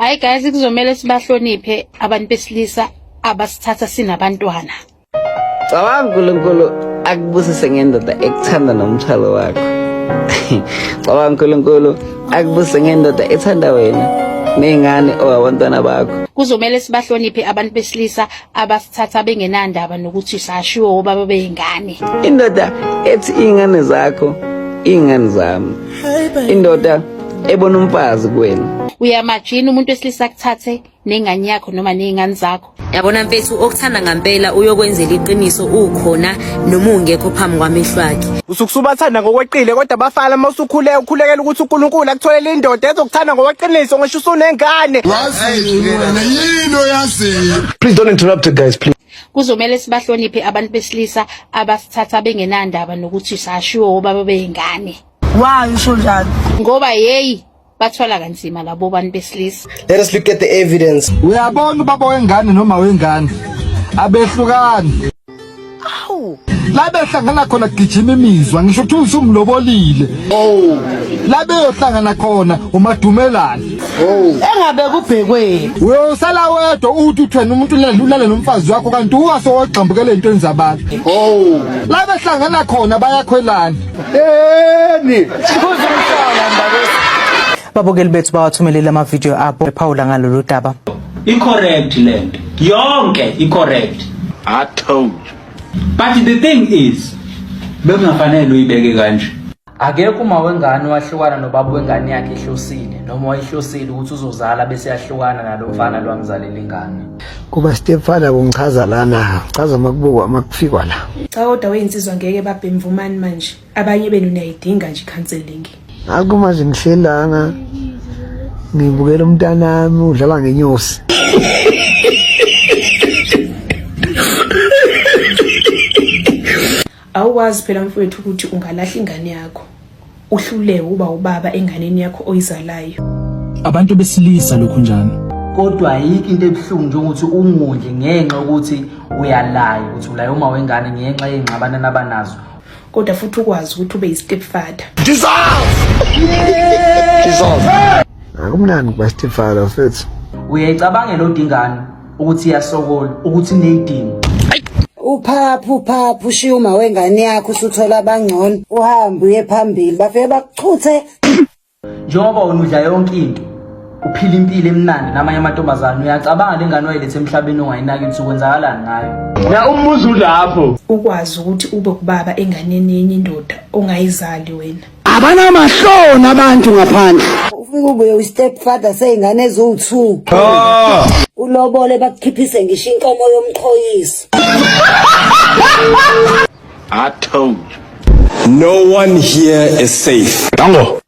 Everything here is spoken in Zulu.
Hayi guys, kuzomela sibahloniphe abantu besilisa abasithatha sinabantwana. Cabanga uNkulunkulu akubusise ngendoda ekuthanda nomthalo wakho. Cabanga uNkulunkulu akubusise ngendoda ethanda wena nengane owabantwana bakho. Kuzomela sibahloniphe abantu besilisa abasithatha bengenandaba nokuthi sashiwo obaba beingane. Indoda ethi ingane zakho ingane zami. Indoda ebona umfazi kuwena. Uyamajina umuntu wesilisa akuthathe nengane yakho noma nezingane zakho. Yabona mfethu okuthanda ngempela uyokwenzela iqiniso ukhona noma ungekho phambi kwamehlo akhe. Usukusubathanda ngokweqile kodwa abafana mawusukhuleka ukhulekela ukuthi uNkulunkulu akutholele indoda ezokuthanda ngokweqiniso ngisho usunengane. Please don't interrupt guys, please. Kuzomela sibahloniphe abantu besilisa abasithatha bengenandaba nokuthi sashiwo obaba beingane. Why usho njalo? Ngoba hey bathola kanzima labo bantu besilisa. Let us look at the evidence. Uyabona ubaba wengane noma wengane abehlukani. La behlangana khona gijima imizwa ngisho ukuthi usumlobolile. La beyohlangana khona umadumelani. Engabe kubhekwe. Uyosala wedwa uthi uthena umuntu ledlulele nomfazi wakho kanti uwase wogxambukele into enzabantu. La behlangana khona bayakhwelana. Babukeli bethu bawathumelele ama video abo ephawula ngalolu daba. Incorrect land. Yonke incorrect. I told you. But the thing is, bekungafanele uyibeke kanje. Akekho uma wengane wahlukana nobaba wengane yakhe ehlosile noma wayihlosile ukuthi uzozala bese yahlukana nalomfana lwamzalela ingane. Kuba Stefana kungichaza lana, chaza makubukwa makufikwa la. Cha kodwa weinsizwa ngeke babhemvumani manje. Abanye benu niyayidinga nje counseling. Akumazi ngihlelana. Ngibukela umntanami udlala ngenyosi. Awuwazi phela mfowethu ukuthi ungalahla ingane yakho. Uhlulewe uba ubaba enganeni yakho oyizalayo. Abantu besilisa lokhu njani? Kodwa ayikho into ebhlungu njengokuthi ungondle ngenxa ukuthi uyalayo ukuthi ulayo uma wengane ngenxa yengxabana nabanazo. Kodwa futhi ukwazi ukuthi ube yi-stepfather. Akumnandi kuba Stefana mfethu. Uyayicabangela odingane ukuthi iyasokola ukuthi neyidingo. Uphaphu shiyuma wengane yakho usuthola abangcono uhambe uye phambili bafike bakuchuthe. Njengoba unudla yonke into uphila impilo emnandi namanye amantombazana uyacabanga lengane wayilethe emhlabeni ongayinaki ukuthi kwenzakalani ngayo. Ya umuzu lapho. Ukwazi ukuthi ube kubaba enganeni yenye indoda ongayizali wena. Abana mahlona abantu ngaphandle. Ufike ube uyi-stepfather seyingane eziwu2. Ulobole bakukhiphise ngisho inkomo yomxhoyisi. I told you. No one here is safe. Dango.